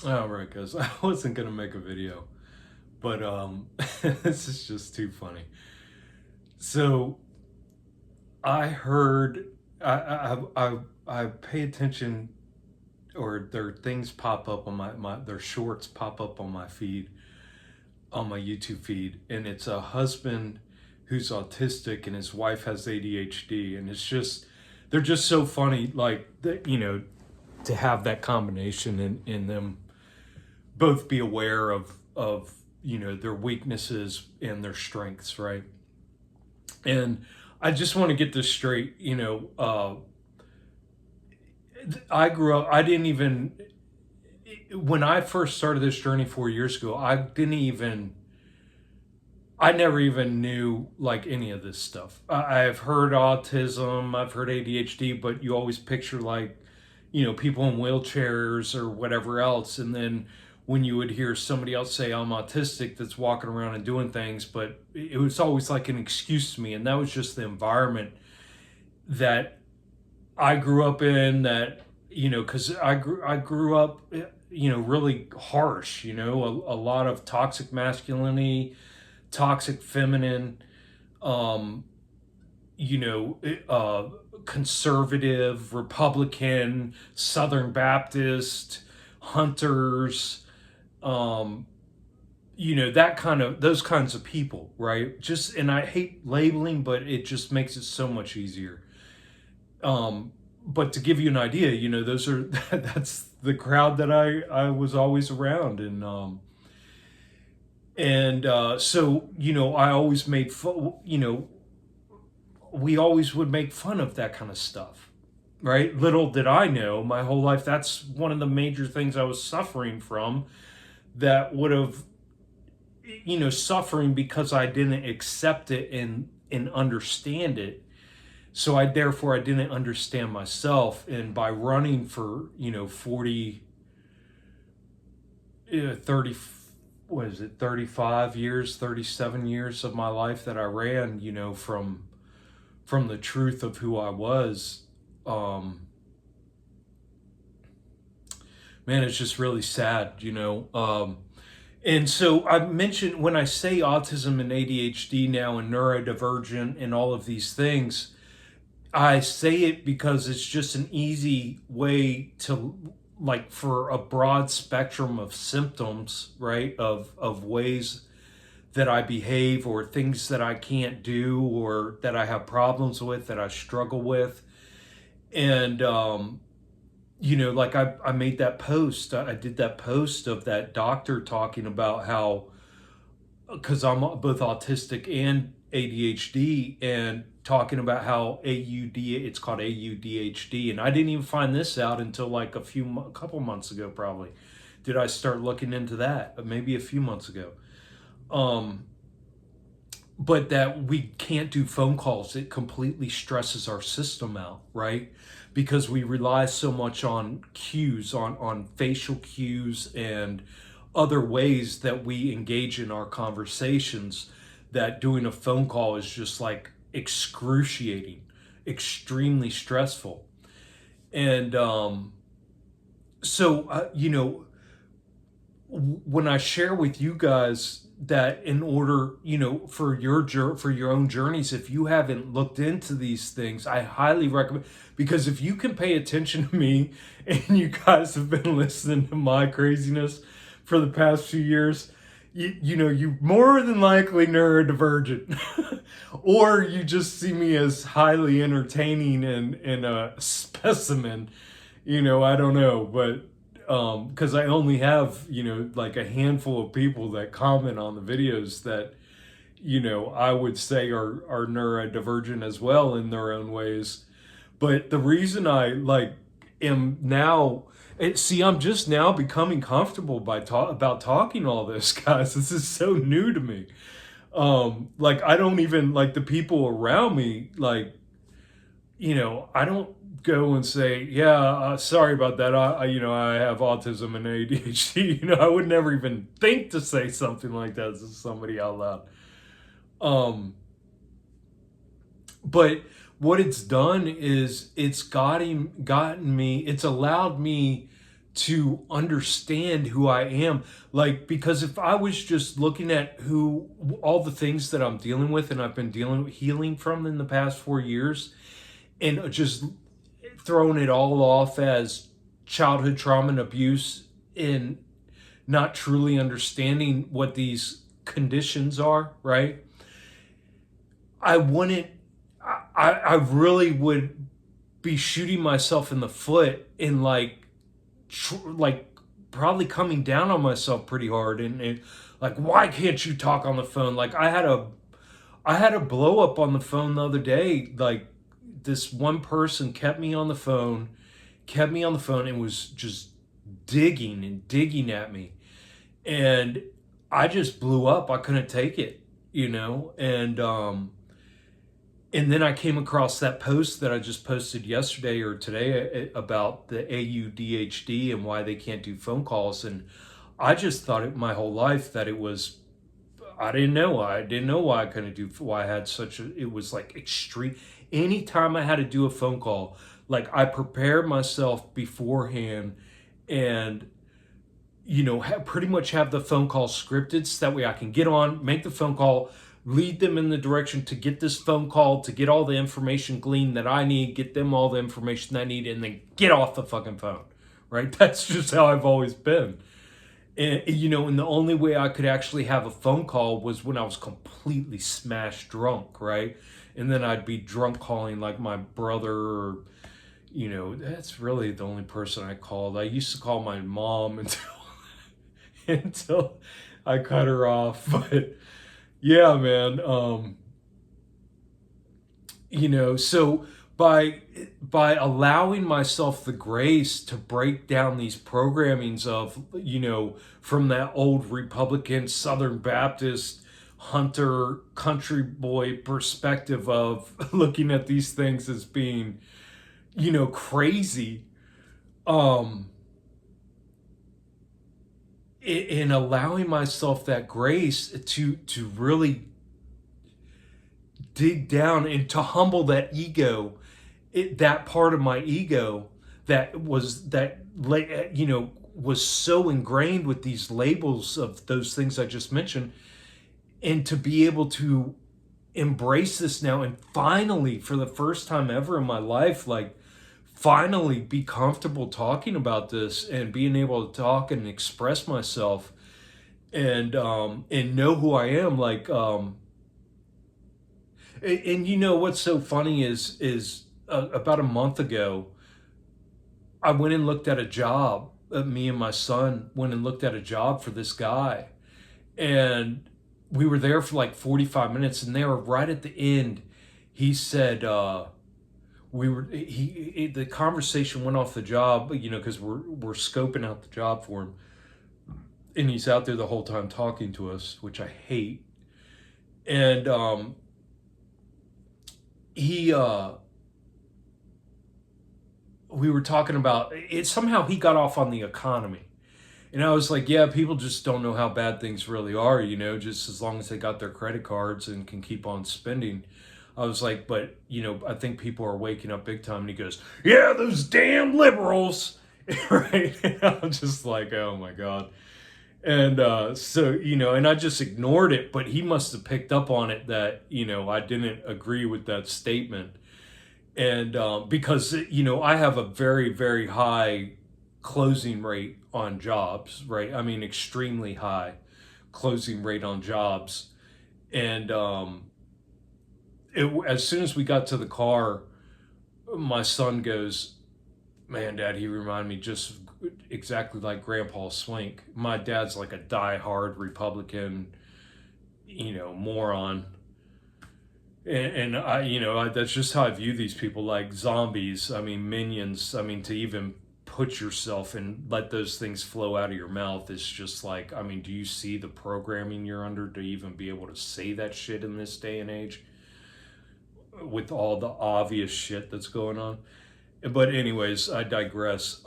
All right, guys. I wasn't gonna make a video, but this is just too funny. So I heard I pay attention, or their things pop up on my their shorts pop up on my feed, on my YouTube feed, and it's a husband who's autistic and his wife has ADHD, and it's just they're just so funny, like that, to have that combination in them both be aware of their weaknesses and their strengths, right? And I just want to get this straight. I grew up. I didn't even when I first started this journey 4 years ago. I never even knew like any of this stuff. I've heard autism, I've heard ADHD, but you always picture like, people in wheelchairs or whatever else. And then when you would hear somebody else say I'm autistic that's walking around and doing things, but it was always like an excuse to me. And that was just the environment that I grew up in, that, because I grew up, really harsh, a lot of toxic masculinity, toxic feminine, um, conservative, Republican, Southern Baptist, hunters, um, those kinds of people, right? Just, and I hate labeling, but it just makes it so much easier. But to give you an idea, those are that's the crowd that I was always around, and so I always made fun. We always would make fun of that kind of stuff, right? Little did I know, my whole life, that's one of the major things I was suffering from. That would have, suffering because I didn't accept it and understand it. So I didn't understand myself, and by running for 40, 30, what is it, 35 years, 37 years of my life that I ran, from the truth of who I was. um Man, it's just really sad. And so I mentioned, when I say autism and ADHD now and neurodivergent and all of these things, I say it because it's just an easy way to, like, for a broad spectrum of symptoms, right? Of ways that I behave, or things that I can't do, or that I have problems with, that I struggle with. And like I made that post. I did that post of that doctor talking about how, because I'm both autistic and ADHD, and talking about how it's called AUDHD, and I didn't even find this out until like a couple months ago, probably. Did I start looking into that? Maybe a few months ago. Um, but that we can't do phone calls. It completely stresses our system out, right? Because we rely so much on cues, on facial cues and other ways that we engage in our conversations, that doing a phone call is just like excruciating, extremely stressful. And so, when I share with you guys that, in order, for your own journeys, if you haven't looked into these things, I highly recommend, because if you can pay attention to me and you guys have been listening to my craziness for the past few years, you more than likely neurodivergent, or you just see me as highly entertaining and a specimen. I don't know, but because I only have, like a handful of people that comment on the videos that, I would say are neurodivergent as well in their own ways. But the reason I like am now, see, I'm just now becoming comfortable about talking all this, guys. This is so new to me. Like, I don't even, like, the people around me, like, I don't go and say, yeah, sorry about that. I have autism and ADHD. I would never even think to say something like that to somebody out loud. Um, but what it's done is it's gotten me, it's allowed me to understand who I am. Like, because if I was just looking at who all the things that I'm dealing with and I've been dealing with healing from in the past 4 years, and just throwing it all off as childhood trauma and abuse, and not truly understanding what these conditions are, right? I wouldn't, I really would be shooting myself in the foot and like probably coming down on myself pretty hard, and like, why can't you talk on the phone? Like, I had a blow up on the phone the other day. Like, this one person kept me on the phone and was just digging and digging at me, and I just blew up. I couldn't take it, and then I came across that post that I just posted yesterday or today about the AUDHD and why they can't do phone calls. And I just thought it my whole life that it was, I didn't know why. I didn't know why I couldn't do, why I had such a, it was like extreme. Anytime I had to do a phone call, like, I prepared myself beforehand, and pretty much have the phone call scripted so that way I can get on, make the phone call, lead them in the direction to get this phone call, to get all the information gleaned that I need, get them all the information I need, and then get off the fucking phone, right? That's just how I've always been. And the only way I could actually have a phone call was when I was completely smashed drunk, right? And then I'd be drunk calling like my brother, or, that's really the only person I called. I used to call my mom until until I cut her off. But yeah, man. So by allowing myself the grace to break down these programmings of, from that old Republican Southern Baptist hunter country boy perspective of looking at these things as being, crazy, um in allowing myself that grace to really dig down and to humble that ego, that part of my ego that was so ingrained with these labels of those things I just mentioned, and to be able to embrace this now, and finally, for the first time ever in my life, like, finally be comfortable talking about this and being able to talk and express myself, and know who I am. Like, and what's so funny is about a month ago, I went and looked at a job. Me and my son went and looked at a job for this guy, and we were there for like 45 minutes, and they were right at the end. He said, the conversation went off the job, because we're scoping out the job for him, and he's out there the whole time talking to us, which I hate. And he we were talking about it. Somehow he got off on the economy, and I was like, yeah, people just don't know how bad things really are, just as long as they got their credit cards and can keep on spending. I was like, but, I think people are waking up big time. And he goes, yeah, those damn liberals. Right? And I'm just like, oh my God. And and I just ignored it, but he must have picked up on it that, I didn't agree with that statement. And because, I have a very, very high closing rate on jobs, right? I mean, extremely high closing rate on jobs. And as soon as we got to the car, my son goes, man, Dad, he reminded me just exactly like Grandpa Swink. My dad's like a die-hard Republican, moron. And that's just how I view these people, like zombies. I mean, minions. I mean, to even put yourself and let those things flow out of your mouth is just like, I mean, do you see the programming you're under to even be able to say that shit in this day and age with all the obvious shit that's going on? But anyways, I digress.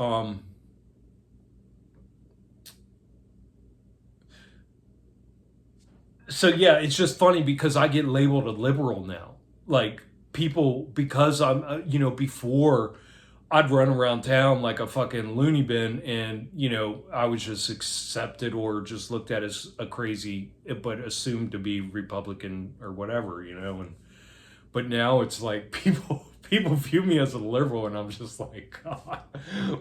So yeah, it's just funny because I get labeled a liberal now. Like, people, because I'm, before I'd run around town like a fucking loony bin, and I was just accepted or just looked at as a crazy, but assumed to be Republican or whatever, and but now it's like people view me as a liberal, and I'm just like, God,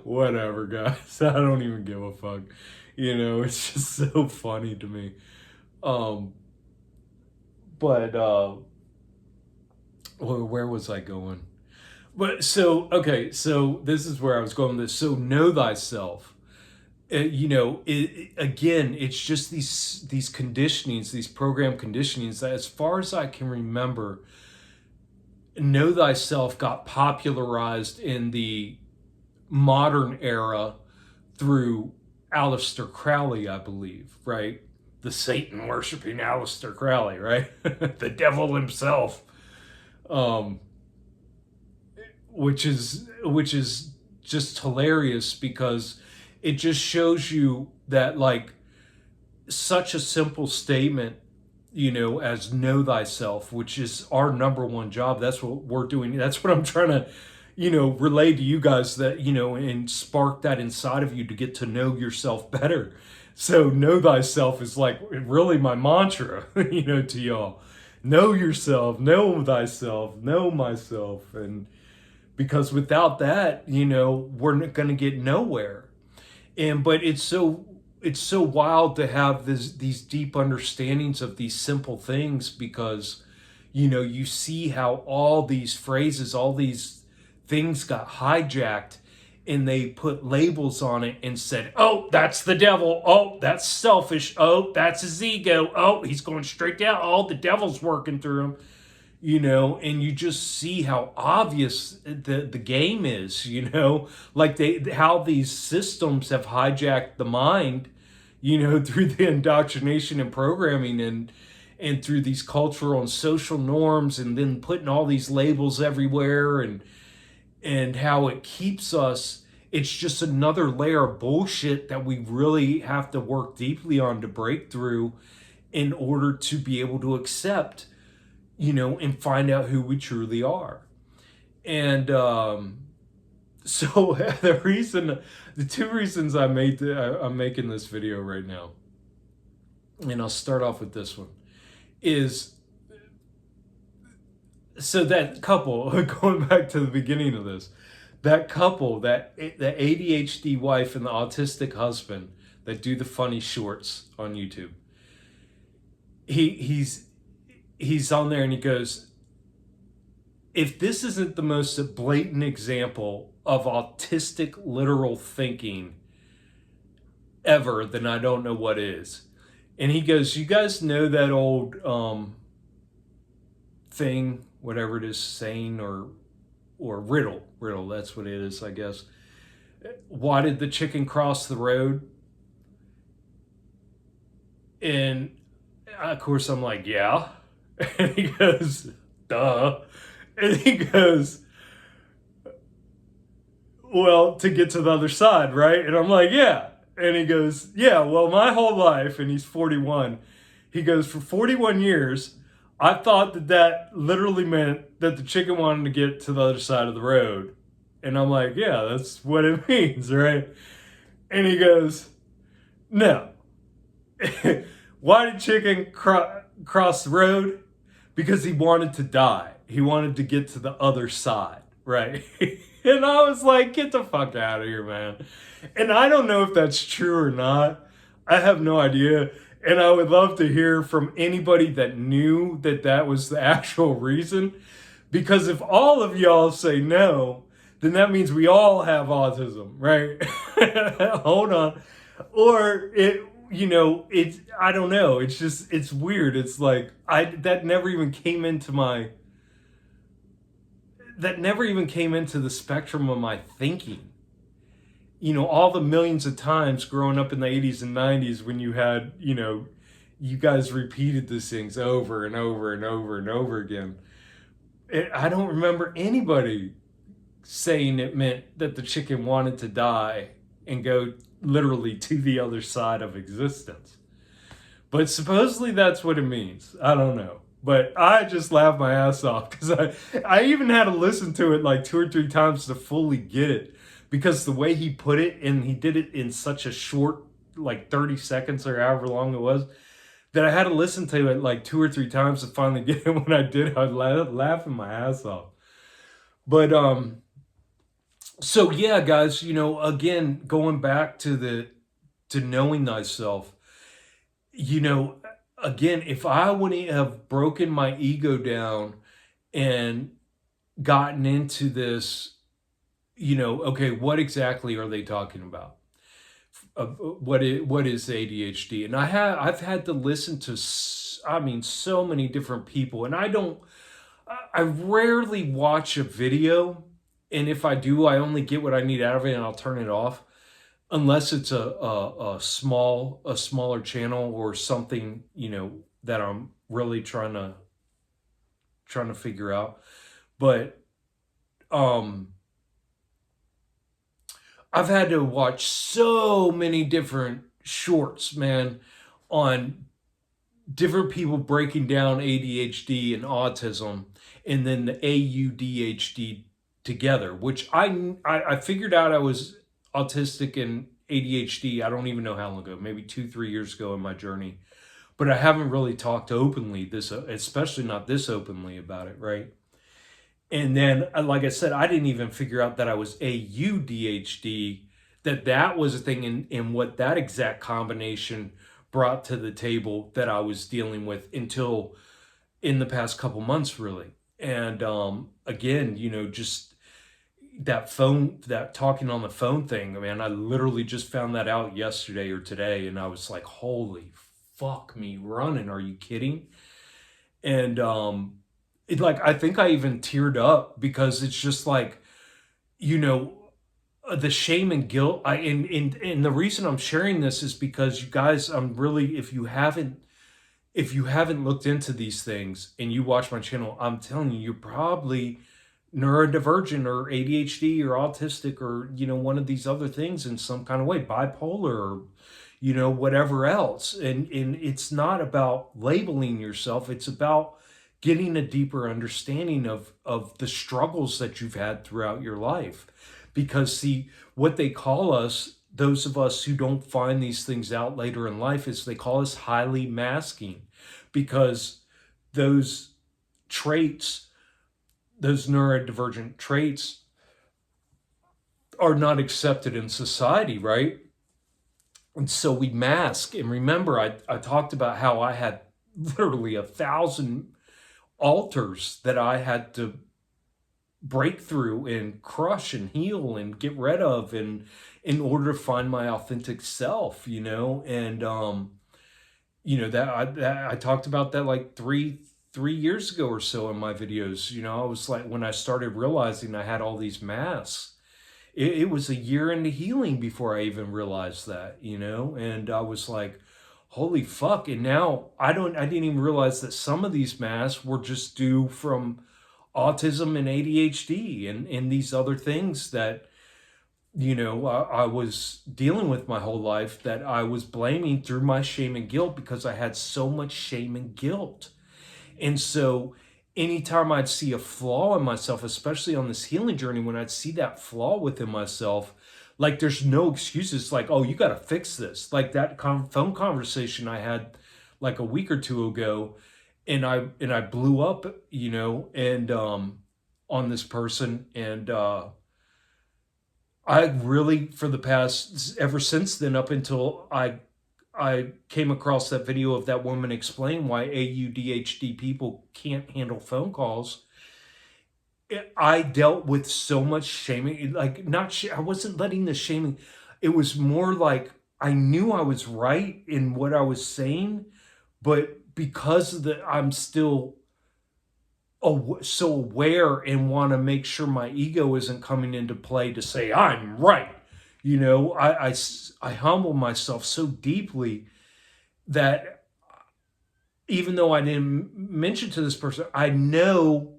whatever, guys. I don't even give a fuck. It's just so funny to me. Um, but where was I going? But so okay, so this is where I was going with this. So know thyself. Again, it's just these conditionings, these program conditionings that, as far as I can remember, know thyself got popularized in the modern era through Aleister Crowley, I believe, right? The Satan worshiping Aleister Crowley, right? The devil himself. Um, which is just hilarious, because it just shows you that, like, such a simple statement, as know thyself, which is our number one job. That's what we're doing. That's what I'm trying to, relay to you guys, that, and spark that inside of you to get to know yourself better. So know thyself is like really my mantra, to y'all. Know yourself, know thyself, know myself. And because without that, we're not going to get nowhere. But it's so wild to have these deep understandings of these simple things, because you see how all these phrases, all these things got hijacked, and they put labels on it and said, oh, that's the devil, oh, that's selfish, oh, that's his ego, oh, he's going straight down, oh, the devil's working through him. And you just see how obvious the game is, like how these systems have hijacked the mind, through the indoctrination and programming, and through these cultural and social norms, and then putting all these labels everywhere, and how it keeps us. It's just another layer of bullshit that we really have to work deeply on to break through, in order to be able to accept, and find out who we truly are. And so the two reasons I'm making this video right now, and I'll start off with this one, is so that couple, going back to the beginning of this, that couple, that the ADHD wife and the autistic husband that do the funny shorts on YouTube, he's on there and he goes, if this isn't the most blatant example of autistic literal thinking ever, then I don't know what is. And he goes, you guys know that old thing, whatever it is, saying or riddle, that's what it is, I guess. Why did the chicken cross the road? And of course I'm like, yeah. And he goes, duh. And he goes, well, to get to the other side, right? And I'm like, yeah. And he goes, yeah, well, my whole life, and he's 41, he goes, for 41 years, I thought that literally meant that the chicken wanted to get to the other side of the road. And I'm like, yeah, that's what it means, right? And he goes, no. Why did chicken cross the road? Because he wanted to die. He wanted to get to the other side, right? And I was like, get the fuck out of here, man. And I don't know if that's true or not. I have no idea. And I would love to hear from anybody that knew that that was the actual reason. Because if all of y'all say no, then that means we all have autism, right? Hold on. Or it's, I don't know. It's just, it's weird. It's like, that never even came into the spectrum of my thinking. All the millions of times growing up in the 80s and 90s when you had, you guys repeated these things over and over and over and over again. I don't remember anybody saying it meant that the chicken wanted to die and go literally to the other side of existence. But supposedly that's what it means. I don't know. But I just laughed my ass off because I even had to listen to it like 2 or 3 times to fully get it, because the way he put it, and he did it in such a short, like 30 seconds or however long it was, that I had to listen to it like 2 or 3 times to finally get it. When I did, I was laughing my ass off. But so yeah, guys, again, going back to to knowing thyself, you know, again, if I wouldn't have broken my ego down and gotten into this, okay, what exactly are they talking about? What is ADHD? And I've had to listen to, I mean, so many different people, and I rarely watch a video, and if I do, I only get what I need out of it, and I'll turn it off, unless it's a smaller channel or something, that I'm really trying to figure out. But um I've had to watch so many different shorts, man, on different people breaking down ADHD and autism, and then the AUDHD together, which I figured out I was autistic and ADHD. I don't even know how long ago, maybe 2 3 years ago in my journey, but I haven't really talked openly this, especially not this openly about it, right? And then, like I said, I didn't even figure out that I was AUDHD, that was a thing, and what that exact combination brought to the table that I was dealing with until in the past couple months, really. And again, just that talking on the phone thing, man, I literally just found that out yesterday or today, and I was like, holy fuck me running, are you kidding? And like, I think I even teared up because it's just like, you know the shame and guilt. And the reason I'm sharing this is because, you guys, I'm really, if you haven't looked into these things and you watch my channel, I'm telling you, you're probably neurodivergent or ADHD or autistic, or one of these other things in some kind of way, bipolar, or whatever else. And it's not about labeling yourself, it's about getting a deeper understanding of the struggles that you've had throughout your life. Because, see, what they call us, those of us who don't find these things out later in life, is they call us highly masking, because those traits, those neurodivergent traits, are not accepted in society, right? And so we mask. And remember, I talked about how I had literally 1,000 altars that I had to break through and crush and heal and get rid of, and in order to find my authentic self, and that I talked about that like three years ago or so in my videos. I was like, when I started realizing I had all these masks, it was a year into healing before I even realized that, and I was like, holy fuck. And now I didn't even realize that some of these masks were just due from autism and ADHD and these other things that, I was dealing with my whole life, that I was blaming through my shame and guilt, because I had so much shame and guilt. And so anytime I'd see a flaw in myself, especially on this healing journey, when I'd see that flaw within myself, like, there's no excuses. Like, oh, you got to fix this. Like that phone conversation I had like a week or two ago, and I blew up, and on this person, and I really, for the past, ever since then, up until I came across that video of that woman explain why AUDHD people can't handle phone calls, I dealt with so much shaming. Like, I wasn't letting the shaming. It was more like I knew I was right in what I was saying, but because of I'm still so aware and want to make sure my ego isn't coming into play to say I'm right. I humble myself so deeply that even though I didn't mention to this person, I know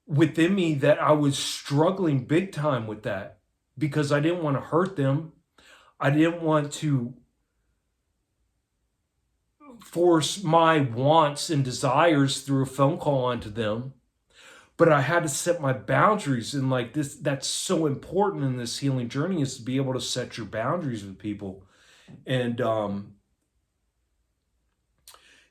within me that I was struggling big time with that, because I didn't want to hurt them. I didn't want to force my wants and desires through a phone call onto them, but I had to set my boundaries. And like this, that's so important in this healing journey, is to be able to set your boundaries with people. And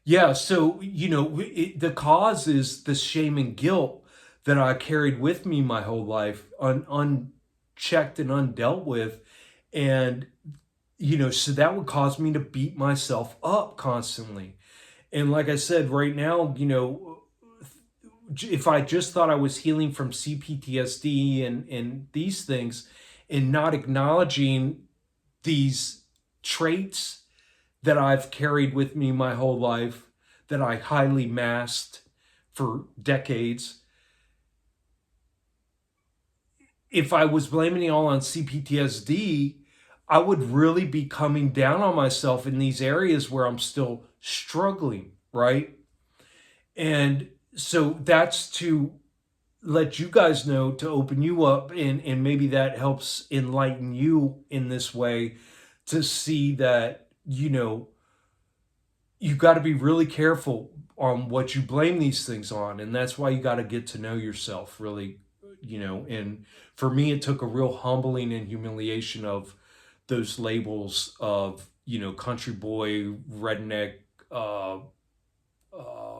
yeah, so the cause is the shame and guilt that I carried with me my whole life, unchecked and undealt with. And so that would cause me to beat myself up constantly. And like I said, right now, if I just thought I was healing from CPTSD and these things, and not acknowledging these traits that I've carried with me my whole life, that I highly masked for decades, if I was blaming it all on CPTSD, I would really be coming down on myself in these areas where I'm still struggling, right? And so that's to let you guys know, to open you up, and maybe that helps enlighten you in this way, to see that, you got to be really careful on what you blame these things on. And that's why you got to get to know yourself really, and for me, it took a real humbling and humiliation of those labels of, country boy, redneck, uh, uh,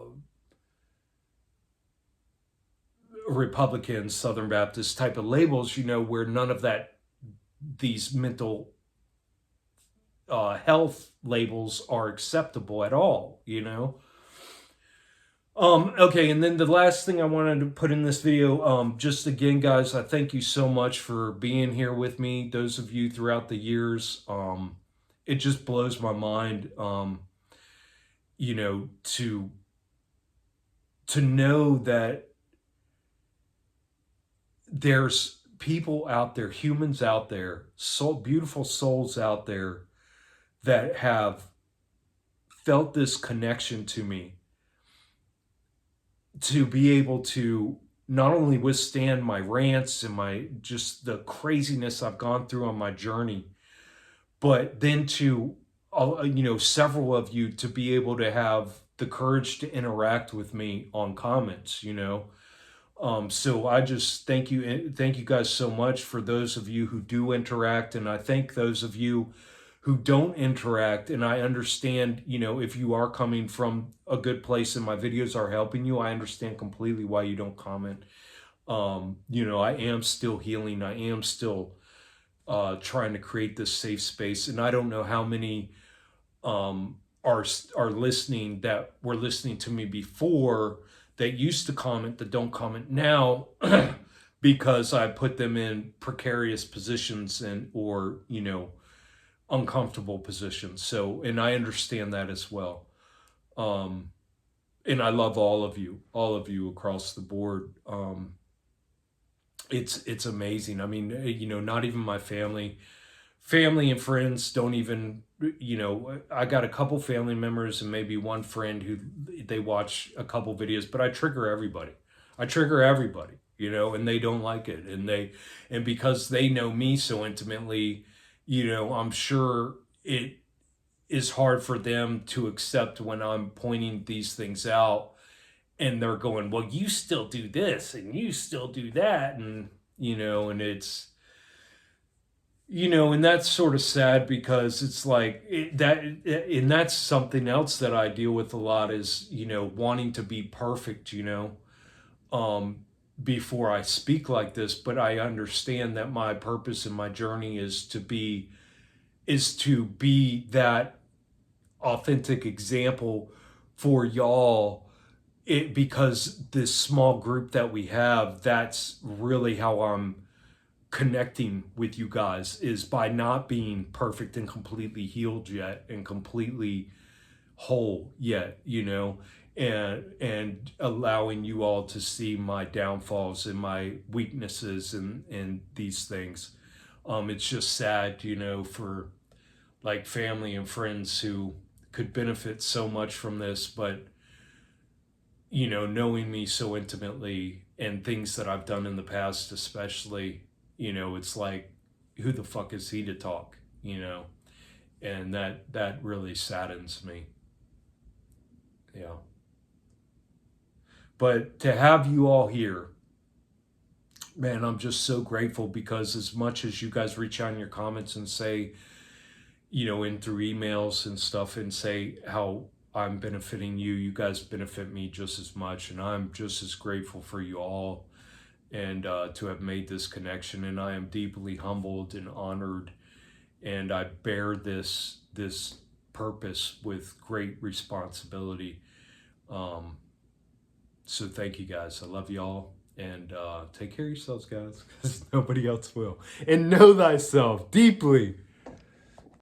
Republican, Southern Baptist type of labels, where none of that, these mental health labels are acceptable at all. Okay, and then the last thing I wanted to put in this video, just again, guys, I thank you so much for being here with me. Those of you throughout the years, it just blows my mind, to know that there's people out there, humans out there, beautiful souls out there that have felt this connection to me, to be able to not only withstand my rants and my just the craziness I've gone through on my journey, but then to several of you to be able to have the courage to interact with me on comments. So I just thank you guys so much, for those of you who do interact, and I thank those of you who don't interact. And I understand, if you are coming from a good place and my videos are helping you, I understand completely why you don't comment. I am still healing. I am still trying to create this safe space, and I don't know how many are listening, that were listening to me before, that used to comment, that don't comment now because I put them in precarious positions or uncomfortable positions. So, and I understand that as well. And I love all of you across the board. It's amazing. I mean, not even my family and friends don't even, I got a couple family members and maybe one friend who they watch a couple videos, but I trigger everybody. And they don't like it. And because they know me so intimately, I'm sure it is hard for them to accept when I'm pointing these things out, and they're going, well, you still do this and you still do that. And it's, and that's sort of sad, because it's like and that's something else that I deal with a lot, is, wanting to be perfect, um, before I speak like this. But I understand that my purpose in my journey is to be that authentic example for y'all. Because this small group that we have, that's really how I'm connecting with you guys, is by not being perfect and completely healed yet, and completely whole yet, and allowing you all to see my downfalls and my weaknesses and these things. It's just sad, for like family and friends who could benefit so much from this, but knowing me so intimately and things that I've done in the past, especially, it's like, who the fuck is he to talk, and that really saddens me. Yeah. But to have you all here, man, I'm just so grateful, because as much as you guys reach out in your comments and say, in through emails and stuff, and say how I'm benefiting you, you guys benefit me just as much. And I'm just as grateful for you all, and to have made this connection. And I am deeply humbled and honored, and I bear this purpose with great responsibility. Um, so thank you guys. I love y'all. And take care of yourselves, guys, because nobody else will. And know thyself deeply.